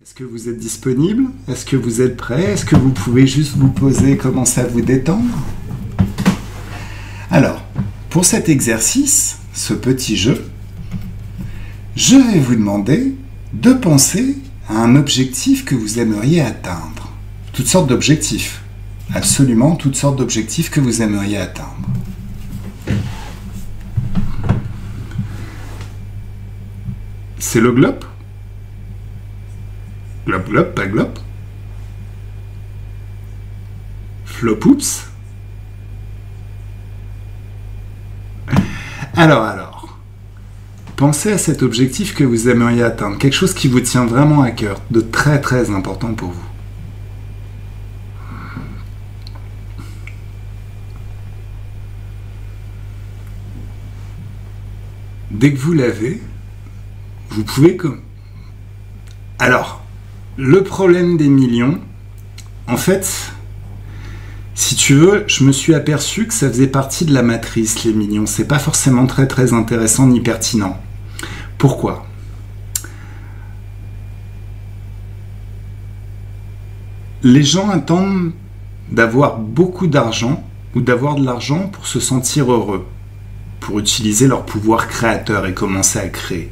Est-ce que vous êtes disponible? Est-ce que vous êtes prêt? Est-ce que vous pouvez juste vous poser, commencer à vous détendre? Alors, pour cet exercice, ce petit jeu, je vais vous demander de penser à un objectif que vous aimeriez atteindre. Toutes sortes d'objectifs. Absolument toutes sortes d'objectifs que vous aimeriez atteindre. C'est le globe? Glop, glop, pas glop. Flopoups. Alors. Pensez à cet objectif que vous aimeriez atteindre. Quelque chose qui vous tient vraiment à cœur. De très très important pour vous. Dès que vous l'avez, vous pouvez... Alors... Le problème des millions, en fait, si tu veux, je me suis aperçu que ça faisait partie de la matrice, les millions. C'est pas forcément très très intéressant ni pertinent. Pourquoi? Les gens attendent d'avoir beaucoup d'argent ou d'avoir de l'argent pour se sentir heureux, pour utiliser leur pouvoir créateur et commencer à créer.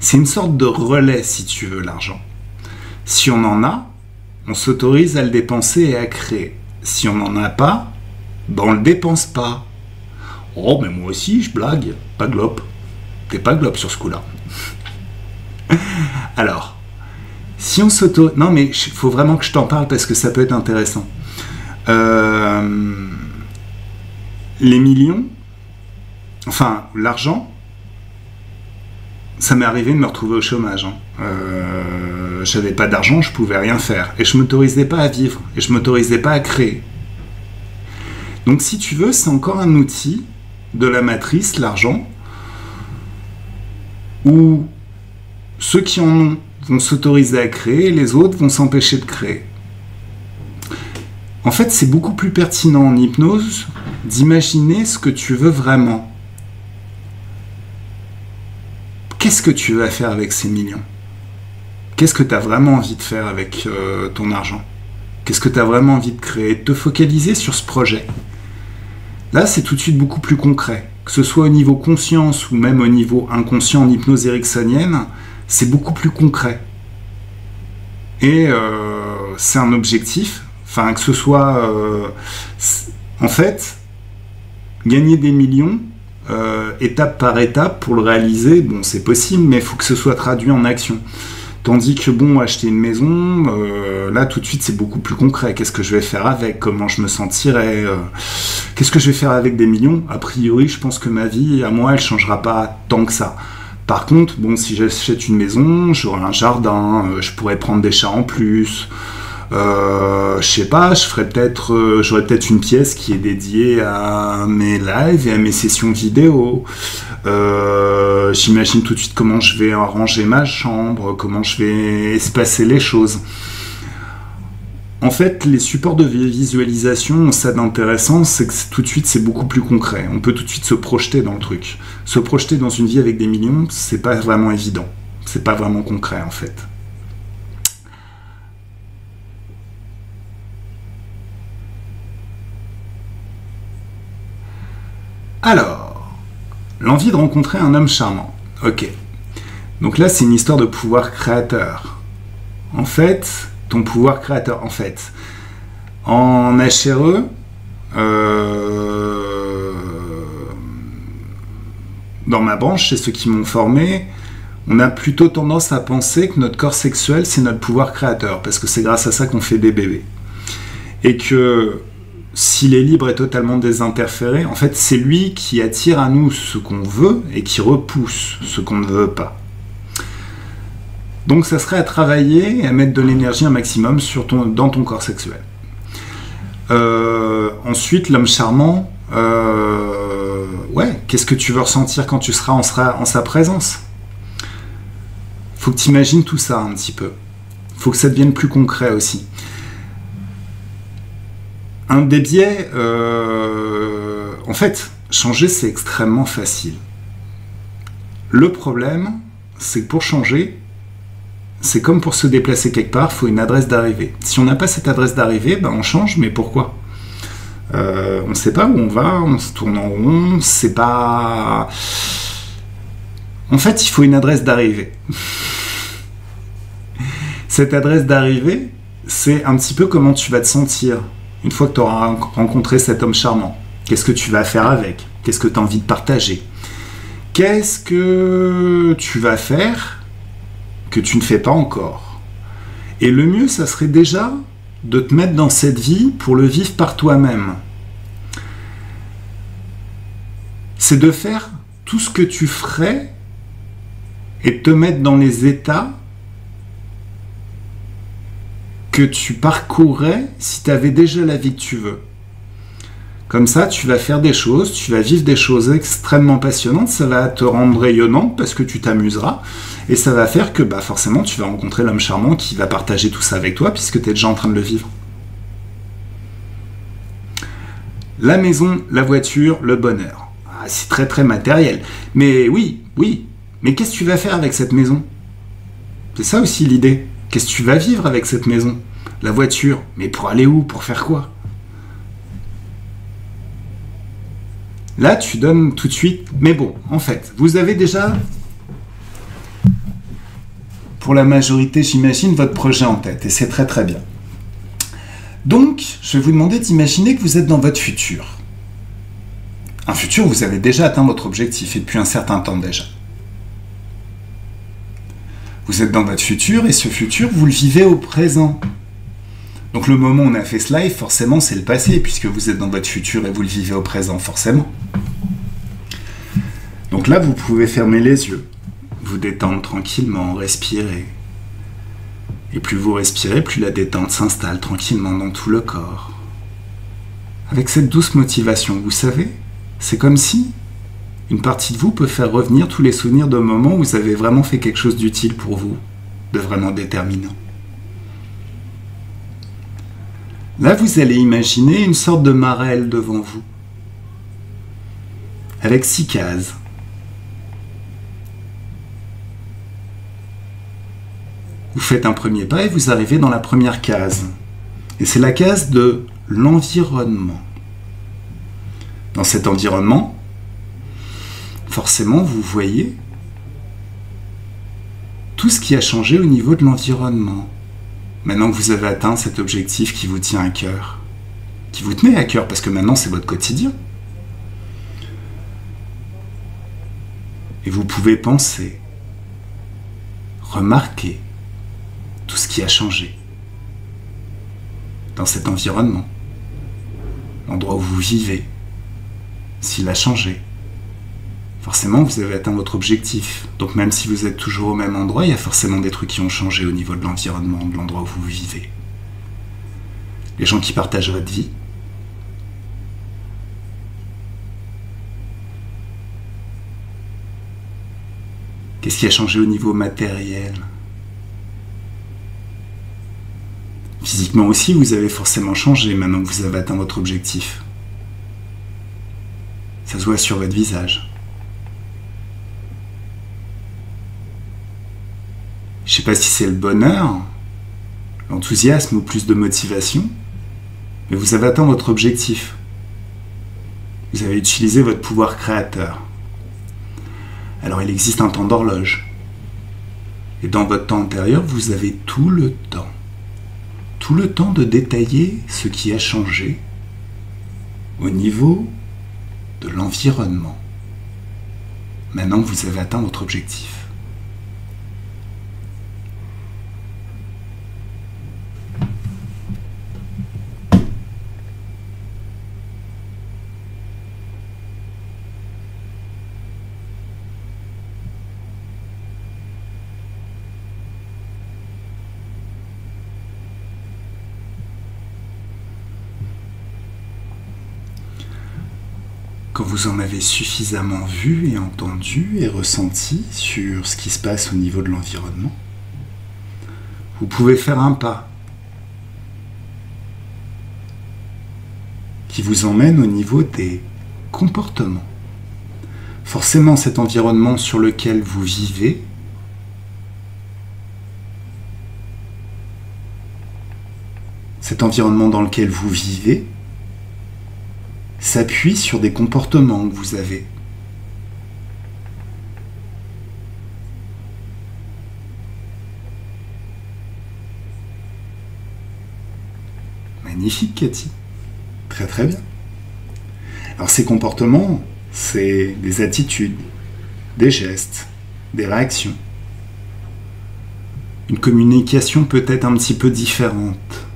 C'est une sorte de relais, si tu veux, l'argent. Si on en a, on s'autorise à le dépenser et à créer. Si on n'en a pas, ben on le dépense pas. Oh, mais moi aussi, je blague. Pas globe. T'es pas globe sur ce coup-là. Alors, si on s'autorise... Non, mais il faut vraiment que je t'en parle parce que ça peut être intéressant. Les millions, enfin, l'argent, ça m'est arrivé de me retrouver au chômage. J'avais pas d'argent, je pouvais rien faire. Et je m'autorisais pas à vivre. Et je m'autorisais pas à créer. Donc si tu veux, c'est encore un outil de la matrice, l'argent, où ceux qui en ont vont s'autoriser à créer et les autres vont s'empêcher de créer. En fait, c'est beaucoup plus pertinent en hypnose d'imaginer ce que tu veux vraiment. Qu'est-ce que tu vas faire avec ces millions? Qu'est-ce que tu as vraiment envie de faire avec ton argent? Qu'est-ce que tu as vraiment envie de créer? De te focaliser sur ce projet. Là, c'est tout de suite beaucoup plus concret. Que ce soit au niveau conscience ou même au niveau inconscient en hypnose ericksonienne, c'est beaucoup plus concret. Et c'est un objectif, enfin que ce soit... en fait, gagner des millions... étape par étape pour le réaliser, bon c'est possible, mais il faut que ce soit traduit en action. Tandis que bon, acheter une maison, là tout de suite c'est beaucoup plus concret. Qu'est-ce que je vais faire avec? Comment je me sentirai? Qu'est-ce que je vais faire avec des millions? A priori, je pense que ma vie, à moi, elle changera pas tant que ça. Par contre, bon, si j'achète une maison, j'aurai un jardin, je pourrais prendre des chats en plus. Je sais pas, j'aurais peut-être une pièce qui est dédiée à mes lives et à mes sessions vidéo. J'imagine tout de suite comment je vais arranger ma chambre, comment je vais espacer les choses. En fait, les supports de visualisation ont ça d'intéressant, c'est que tout de suite c'est beaucoup plus concret. On peut tout de suite se projeter dans le truc. Se projeter dans une vie avec des millions, c'est pas vraiment évident. C'est pas vraiment concret en fait. Alors, l'envie de rencontrer un homme charmant. Ok. Donc là, c'est une histoire de pouvoir créateur. En fait, ton pouvoir créateur, en HRE, dans ma branche, chez ceux qui m'ont formé, on a plutôt tendance à penser que notre corps sexuel, c'est notre pouvoir créateur, parce que c'est grâce à ça qu'on fait des bébés. Et que... s'il est libre et totalement désinterféré, en fait, c'est lui qui attire à nous ce qu'on veut et qui repousse ce qu'on ne veut pas. Donc, ça serait à travailler et à mettre de l'énergie un maximum dans ton corps sexuel. Ensuite, l'homme charmant, qu'est-ce que tu veux ressentir quand tu seras en sa présence? Faut que tu imagines tout ça un petit peu. Faut que ça devienne plus concret aussi. Un des biais, en fait, changer c'est extrêmement facile. Le problème, c'est que pour changer, c'est comme pour se déplacer quelque part, il faut une adresse d'arrivée. Si on n'a pas cette adresse d'arrivée, ben on change, mais pourquoi ? On ne sait pas où on va, on se tourne en rond, c'est pas... En fait, il faut une adresse d'arrivée. Cette adresse d'arrivée, c'est un petit peu comment tu vas te sentir une fois que tu auras rencontré cet homme charmant. Qu'est-ce que tu vas faire avec ? Qu'est-ce que tu as envie de partager ? Qu'est-ce que tu vas faire que tu ne fais pas encore ? Et le mieux, ça serait déjà de te mettre dans cette vie pour le vivre par toi-même. C'est de faire tout ce que tu ferais et de te mettre dans les états que tu parcourrais si tu avais déjà la vie que tu veux. Comme ça, tu vas faire des choses, tu vas vivre des choses extrêmement passionnantes, ça va te rendre rayonnant parce que tu t'amuseras, et ça va faire que forcément tu vas rencontrer l'homme charmant qui va partager tout ça avec toi puisque tu es déjà en train de le vivre. La maison, la voiture, le bonheur. Ah, c'est très très matériel. Mais oui, mais qu'est-ce que tu vas faire avec cette maison ? C'est ça aussi l'idée. Qu'est-ce que tu vas vivre avec cette maison ? La voiture, mais pour aller où ? Pour faire quoi ? Là, tu donnes tout de suite... Mais bon, en fait, vous avez déjà, pour la majorité, j'imagine, votre projet en tête. Et c'est très très bien. Donc, je vais vous demander d'imaginer que vous êtes dans votre futur. Un futur où vous avez déjà atteint votre objectif, et depuis un certain temps déjà. Vous êtes dans votre futur, et ce futur, vous le vivez au présent. Donc le moment où on a fait ce live, forcément, c'est le passé, puisque vous êtes dans votre futur et vous le vivez au présent, forcément. Donc là, vous pouvez fermer les yeux, vous détendre tranquillement, respirer. Et plus vous respirez, plus la détente s'installe tranquillement dans tout le corps. Avec cette douce motivation, vous savez, c'est comme si une partie de vous peut faire revenir tous les souvenirs de moments où vous avez vraiment fait quelque chose d'utile pour vous, de vraiment déterminant. Là, vous allez imaginer une sorte de marelle devant vous, avec 6 cases. Vous faites un premier pas et vous arrivez dans la première case. Et c'est la case de l'environnement. Dans cet environnement, forcément, vous voyez tout ce qui a changé au niveau de l'environnement. Maintenant que vous avez atteint cet objectif qui vous tient à cœur, qui vous tenait à cœur, parce que maintenant c'est votre quotidien. Et vous pouvez penser, remarquer tout ce qui a changé dans cet environnement, l'endroit où vous vivez, s'il a changé. Forcément, vous avez atteint votre objectif. Donc même si vous êtes toujours au même endroit, il y a forcément des trucs qui ont changé au niveau de l'environnement, de l'endroit où vous vivez. Les gens qui partagent votre vie. Qu'est-ce qui a changé au niveau matériel ? Physiquement aussi, vous avez forcément changé maintenant que vous avez atteint votre objectif. Ça se voit sur votre visage. Je ne sais pas si c'est le bonheur, l'enthousiasme ou plus de motivation, mais vous avez atteint votre objectif. Vous avez utilisé votre pouvoir créateur. Alors il existe un temps d'horloge. Et dans votre temps antérieur, vous avez tout le temps de détailler ce qui a changé au niveau de l'environnement. Maintenant que vous avez atteint votre objectif. Quand vous en avez suffisamment vu et entendu et ressenti sur ce qui se passe au niveau de l'environnement, vous pouvez faire un pas qui vous emmène au niveau des comportements. Forcément, cet environnement sur lequel vous vivez cet environnement dans lequel vous vivez s'appuie sur des comportements que vous avez. Magnifique, Cathy. Très très bien. Alors ces comportements, c'est des attitudes, des gestes, des réactions. Une communication peut-être un petit peu différente,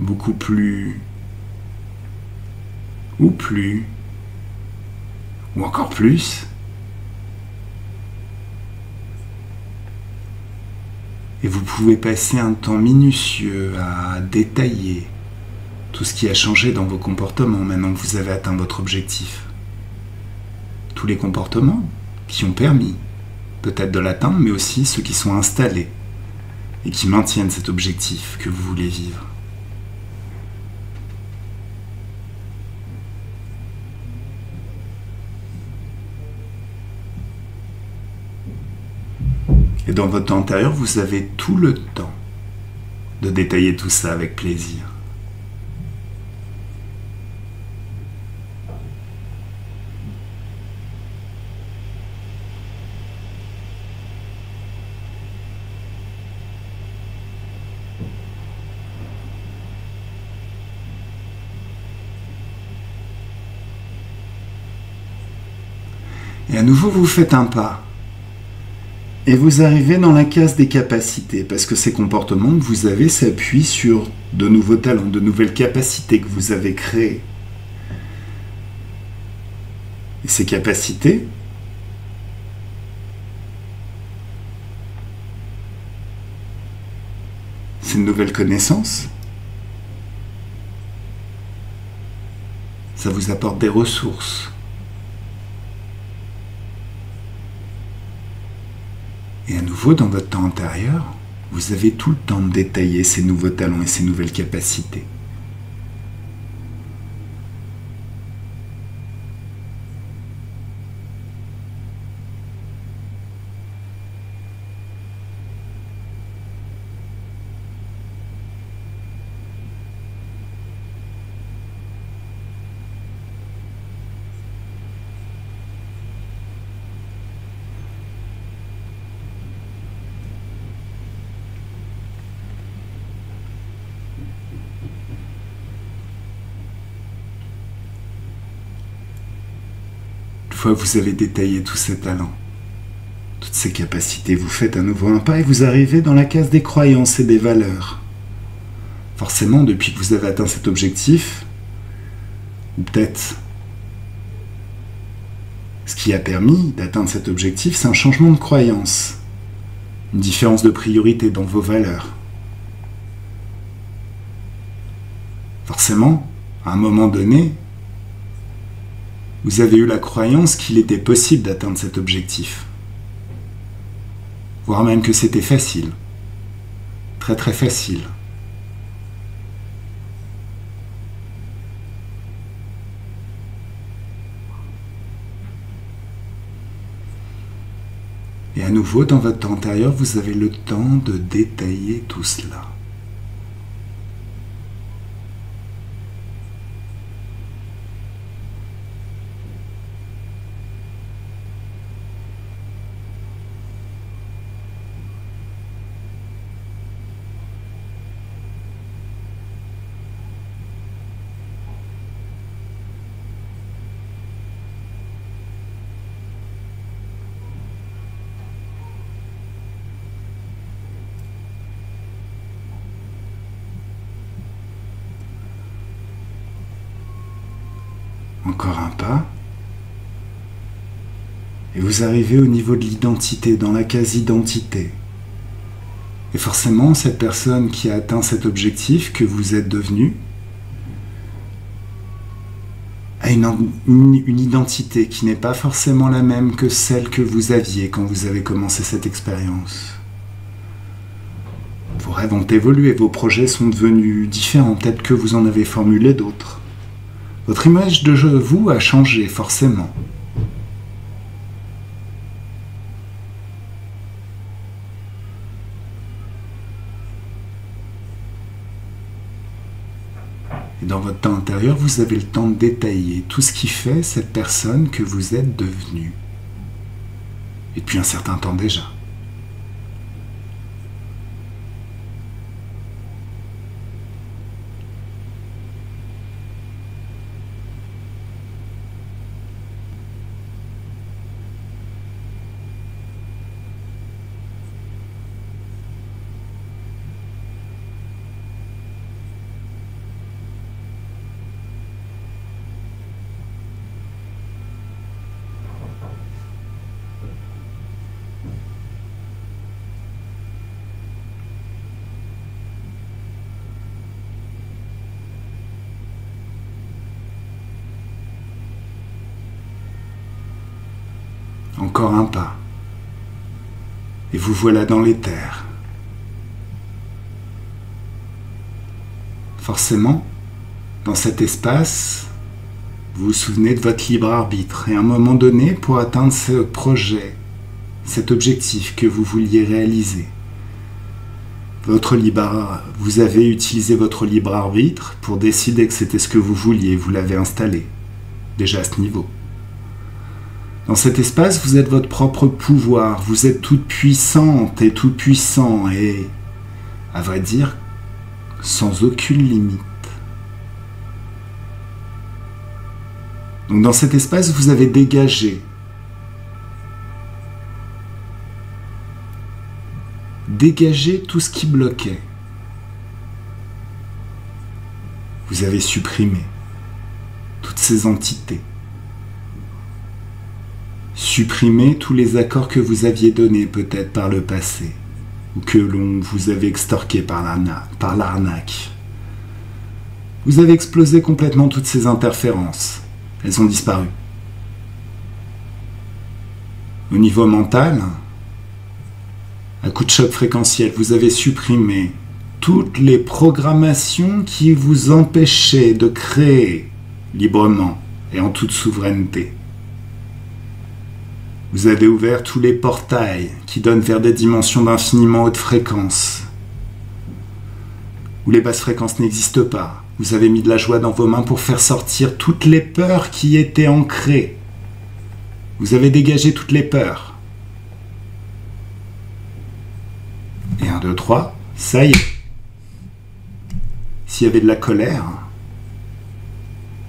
beaucoup plus, ou encore plus. Et vous pouvez passer un temps minutieux à détailler tout ce qui a changé dans vos comportements maintenant que vous avez atteint votre objectif. Tous les comportements qui ont permis peut-être de l'atteindre, mais aussi ceux qui sont installés et qui maintiennent cet objectif que vous voulez vivre. Et dans votre temps intérieur, vous avez tout le temps de détailler tout ça avec plaisir. Et à nouveau, vous faites un pas. Et vous arrivez dans la case des capacités, parce que ces comportements que vous avez s'appuient sur de nouveaux talents, de nouvelles capacités que vous avez créées. Et ces capacités, c'est une nouvelle connaissance. Ça vous apporte des ressources. Et à nouveau, dans votre temps antérieur, vous avez tout le temps de détailler ces nouveaux talents et ces nouvelles capacités. Une fois que vous avez détaillé tous ces talents, toutes ces capacités, vous faites à nouveau un pas et vous arrivez dans la case des croyances et des valeurs. Forcément, depuis que vous avez atteint cet objectif, ou peut-être ce qui a permis d'atteindre cet objectif, c'est un changement de croyance, une différence de priorité dans vos valeurs. Forcément, à un moment donné, vous avez eu la croyance qu'il était possible d'atteindre cet objectif. Voire même que c'était facile. Très très facile. Et à nouveau, dans votre temps antérieur, vous avez le temps de détailler tout cela. Encore un pas. Et vous arrivez au niveau de l'identité, dans la case identité. Et forcément, cette personne qui a atteint cet objectif que vous êtes devenu a une identité qui n'est pas forcément la même que celle que vous aviez quand vous avez commencé cette expérience. Vos rêves ont évolué, vos projets sont devenus différents, peut-être que vous en avez formulé d'autres. Votre image de vous a changé, forcément. Et dans votre temps intérieur, vous avez le temps de détailler tout ce qui fait cette personne que vous êtes devenue. Et depuis un certain temps déjà. Encore un pas. Et vous voilà dans l'éther. Forcément, dans cet espace, vous vous souvenez de votre libre arbitre. Et à un moment donné, pour atteindre ce projet, cet objectif que vous vouliez réaliser, vous avez utilisé votre libre arbitre pour décider que c'était ce que vous vouliez. Vous l'avez installé, déjà à ce niveau. Dans cet espace, vous êtes votre propre pouvoir, vous êtes toute puissante et tout puissant et, à vrai dire, sans aucune limite. Donc dans cet espace, vous avez dégagé. Dégagé tout ce qui bloquait. Vous avez supprimé toutes ces entités. Supprimez tous les accords que vous aviez donnés peut-être par le passé ou que l'on vous avait extorqués par l'arnaque. Vous avez explosé complètement toutes ces interférences. Elles ont disparu. Au niveau mental, à coup de choc fréquentiel, vous avez supprimé toutes les programmations qui vous empêchaient de créer librement et en toute souveraineté. Vous avez ouvert tous les portails qui donnent vers des dimensions d'infiniment haute fréquence, où les basses fréquences n'existent pas. Vous avez mis de la joie dans vos mains pour faire sortir toutes les peurs qui étaient ancrées. Vous avez dégagé toutes les peurs. Et 1, 2, 3, ça y est. S'il y avait de la colère,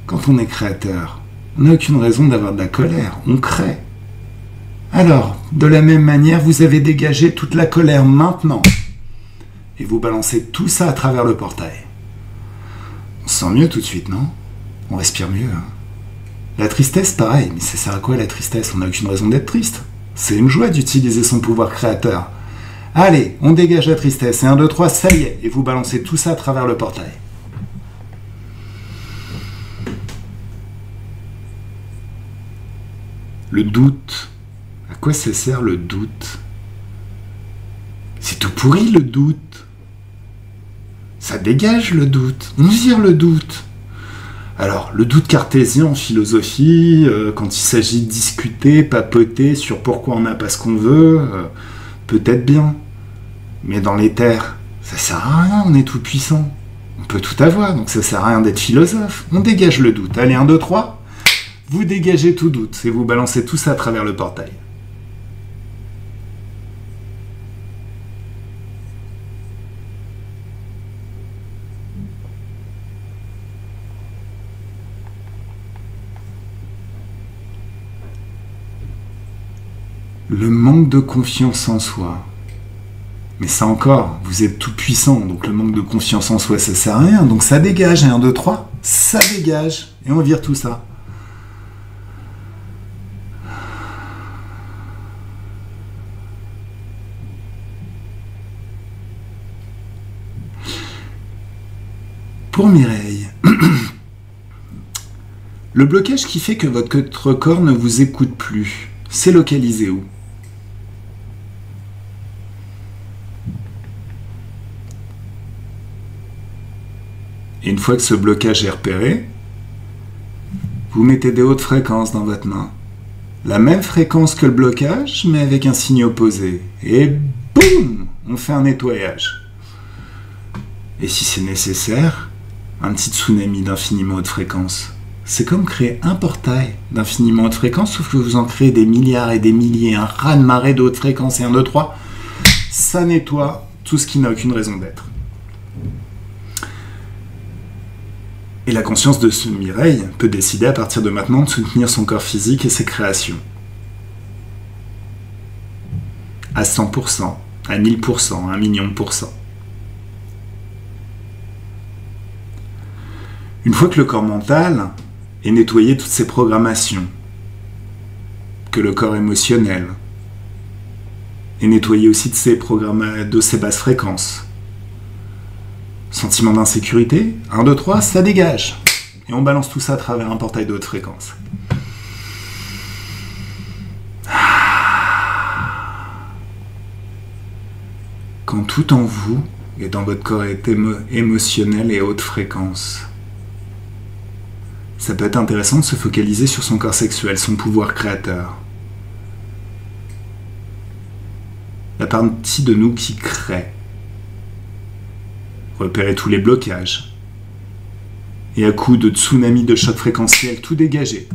quand on est créateur, on n'a aucune raison d'avoir de la colère, on crée. Alors, de la même manière, vous avez dégagé toute la colère maintenant. Et vous balancez tout ça à travers le portail. On se sent mieux tout de suite, non? On respire mieux. Hein. La tristesse, pareil. Mais ça sert à quoi la tristesse? On n'a aucune raison d'être triste. C'est une joie d'utiliser son pouvoir créateur. Allez, on dégage la tristesse. Et 1, 2, 3, ça y est. Et vous balancez tout ça à travers le portail. Le doute. À quoi ça sert le doute? C'est tout pourri le doute. Ça dégage le doute. On vire le doute. Alors, le doute cartésien en philosophie, quand il s'agit de discuter, papoter sur pourquoi on n'a pas ce qu'on veut, peut-être bien. Mais dans l'éther, ça sert à rien, on est tout puissant. On peut tout avoir, donc ça sert à rien d'être philosophe. On dégage le doute. Allez, 1, 2, 3. Vous dégagez tout doute et vous balancez tout ça à travers le portail. Le manque de confiance en soi. Mais ça encore, vous êtes tout puissant, donc le manque de confiance en soi, ça sert à rien. Donc ça dégage, et 1, 2, 3, ça dégage. Et on vire tout ça. Pour Mireille, le blocage qui fait que votre corps ne vous écoute plus, c'est localisé où? Et une fois que ce blocage est repéré, vous mettez des hautes fréquences dans votre main. La même fréquence que le blocage, mais avec un signe opposé. Et boum, on fait un nettoyage. Et si c'est nécessaire, un petit tsunami d'infiniment haute fréquence. C'est comme créer un portail d'infiniment haute fréquence, sauf que vous en créez des milliards et des milliers, un raz-de-marée de haute fréquence et un 2-3. Ça nettoie tout ce qui n'a aucune raison d'être. Et la conscience de ce Mireille peut décider à partir de maintenant de soutenir son corps physique et ses créations. À 100%, à 1000%, à 1 million de pourcents. Une fois que le corps mental ait nettoyé toutes ses programmations, que le corps émotionnel ait nettoyé aussi de ses basses fréquences, sentiment d'insécurité, 1, 2, 3, ça dégage. Et on balance tout ça à travers un portail de haute fréquence. Quand tout en vous et dans votre corps est émotionnel et haute fréquence, ça peut être intéressant de se focaliser sur son corps sexuel, son pouvoir créateur. La partie de nous qui crée. Repérer tous les blocages. Et à coup de tsunami de choc fréquentiel, tout dégager.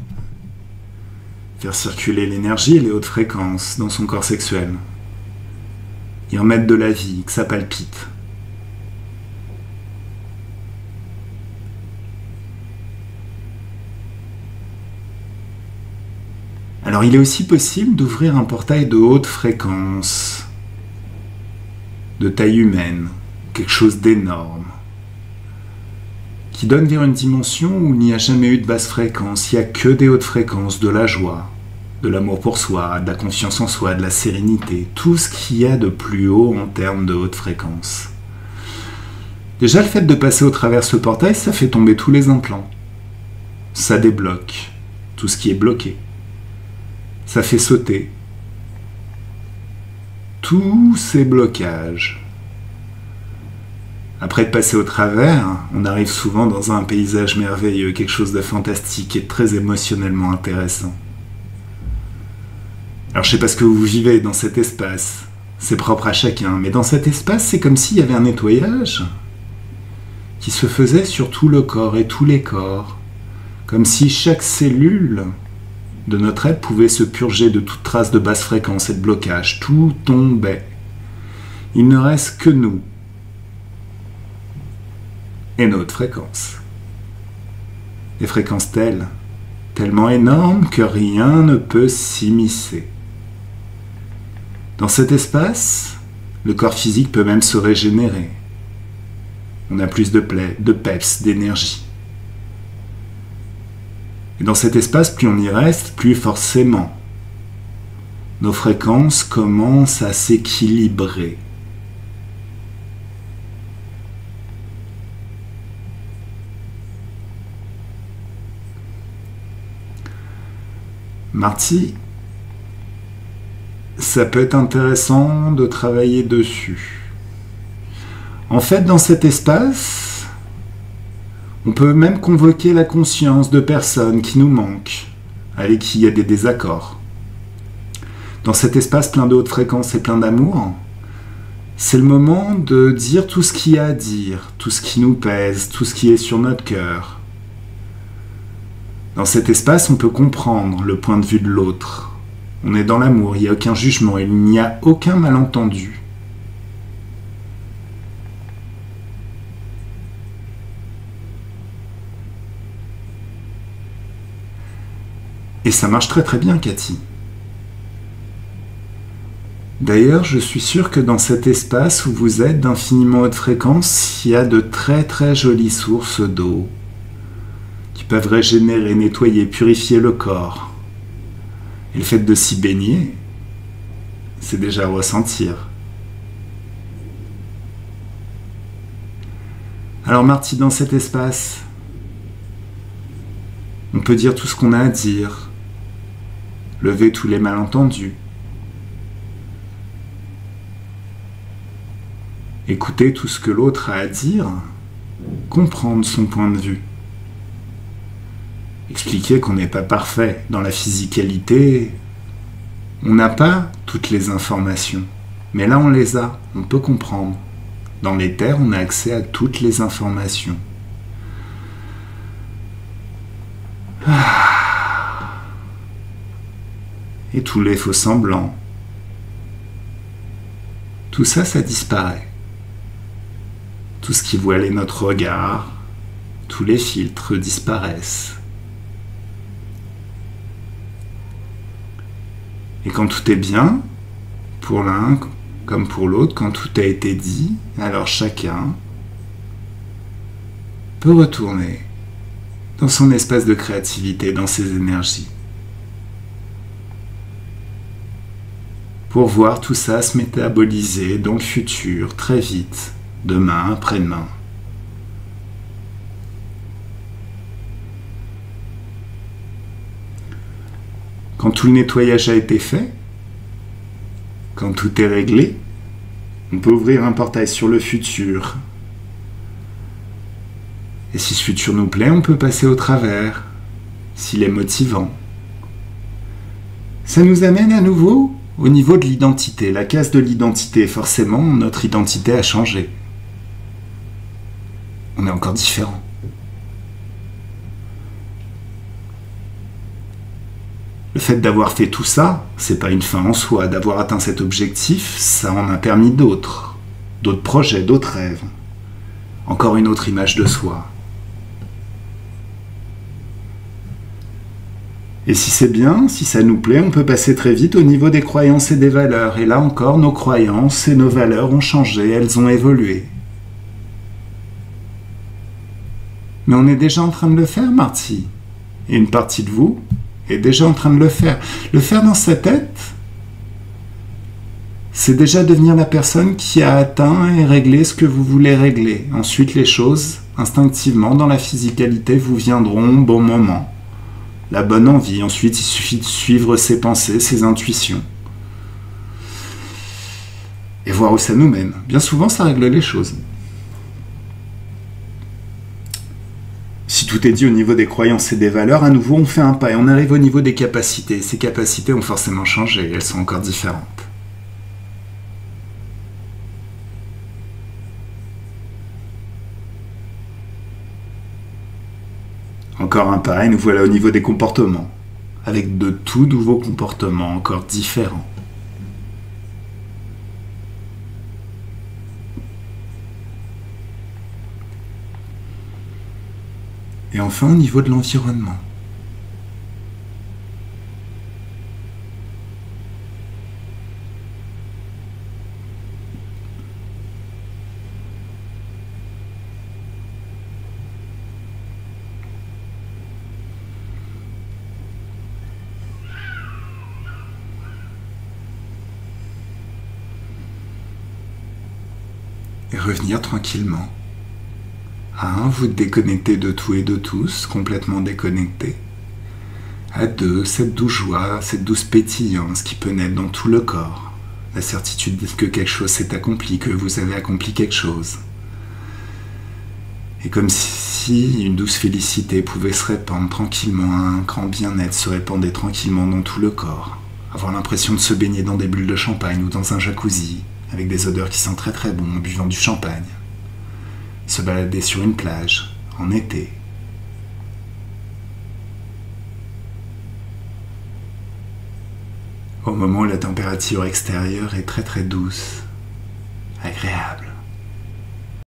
Faire circuler l'énergie et les hautes fréquences dans son corps sexuel. Y en mettre de la vie, que ça palpite. Alors il est aussi possible d'ouvrir un portail de haute fréquence, de taille humaine, quelque chose d'énorme, qui donne vers une dimension où il n'y a jamais eu de basse fréquence, il n'y a que des hautes fréquences, de la joie, de l'amour pour soi, de la confiance en soi, de la sérénité, tout ce qu'il y a de plus haut en termes de haute fréquence. Déjà le fait de passer au travers ce portail, ça fait tomber tous les implants, ça débloque tout ce qui est bloqué. Ça fait sauter tous ces blocages. Après de passer au travers, on arrive souvent dans un paysage merveilleux, quelque chose de fantastique et très émotionnellement intéressant. Alors je sais pas ce que vous vivez dans cet espace, c'est propre à chacun, mais dans cet espace, c'est comme s'il y avait un nettoyage qui se faisait sur tout le corps et tous les corps, comme si chaque cellule de notre être pouvait se purger de toute trace de basse fréquence et de blocage. Tout tombait. Il ne reste que nous et notre fréquence. Des fréquences tellement énormes que rien ne peut s'immiscer. Dans cet espace, le corps physique peut même se régénérer. On a plus de peps, d'énergie. Et dans cet espace, plus on y reste, plus forcément nos fréquences commencent à s'équilibrer. Marty, ça peut être intéressant de travailler dessus. En fait, dans cet espace, on peut même convoquer la conscience de personnes qui nous manquent, avec qui il y a des désaccords. Dans cet espace plein de hautes fréquences et plein d'amour, c'est le moment de dire tout ce qu'il y a à dire, tout ce qui nous pèse, tout ce qui est sur notre cœur. Dans cet espace, on peut comprendre le point de vue de l'autre. On est dans l'amour, il n'y a aucun jugement, il n'y a aucun malentendu. Et ça marche très très bien, Cathy. D'ailleurs, je suis sûr que dans cet espace où vous êtes d'infiniment haute fréquence, il y a de très très jolies sources d'eau qui peuvent régénérer, nettoyer, purifier le corps. Et le fait de s'y baigner, c'est déjà à ressentir. Alors Marty, dans cet espace, on peut dire tout ce qu'on a à dire, lever tous les malentendus, écouter tout ce que l'autre a à dire, comprendre son point de vue, expliquer qu'on n'est pas parfait. Dans la physicalité, on n'a pas toutes les informations, mais là on les a, on peut comprendre. Dans l'éther, on a accès à toutes les informations. Et tous les faux semblants. Tout ça, ça disparaît. Tout ce qui voilait notre regard, tous les filtres disparaissent. Et quand tout est bien, pour l'un comme pour l'autre, quand tout a été dit, alors chacun peut retourner dans son espace de créativité, dans ses énergies, pour voir tout ça se métaboliser dans le futur, très vite, demain, après-demain. Quand tout le nettoyage a été fait, quand tout est réglé, on peut ouvrir un portail sur le futur. Et si ce futur nous plaît, on peut passer au travers, s'il est motivant. Ça nous amène à nouveau au niveau de l'identité, la case de l'identité. Forcément, notre identité a changé. On est encore différent. Le fait d'avoir fait tout ça, c'est pas une fin en soi. D'avoir atteint cet objectif, ça en a permis d'autres projets, d'autres rêves. Encore une autre image de soi. Et si c'est bien, si ça nous plaît, on peut passer très vite au niveau des croyances et des valeurs. Et là encore, nos croyances et nos valeurs ont changé, elles ont évolué. Mais on est déjà en train de le faire, Marty. Et une partie de vous est déjà en train de le faire. Le faire dans sa tête, c'est déjà devenir la personne qui a atteint et réglé ce que vous voulez régler. Ensuite, les choses, instinctivement, dans la physicalité, vous viendront au bon moment. La bonne envie. Ensuite, il suffit de suivre ses pensées, ses intuitions. Et voir où ça nous mène. Bien souvent, ça règle les choses. Si tout est dit au niveau des croyances et des valeurs, à nouveau, on fait un pas et on arrive au niveau des capacités. Ces capacités ont forcément changé, elles sont encore différentes. Encore un pas et nous voilà au niveau des comportements, avec de tout nouveaux comportements encore différents. Et enfin au niveau de l'environnement. Et revenir tranquillement. À 1, vous déconnectez de tout et de tous, complètement déconnecté. À 2, cette douce joie, cette douce pétillance qui peut naître dans tout le corps. La certitude que quelque chose s'est accompli, que vous avez accompli quelque chose. Et comme si une douce félicité pouvait se répandre tranquillement, un grand bien-être se répandait tranquillement dans tout le corps. Avoir l'impression de se baigner dans des bulles de champagne ou dans un jacuzzi, avec des odeurs qui sentent très très bon en buvant du champagne. Se balader sur une plage, en été. Au moment où la température extérieure est très très douce, agréable.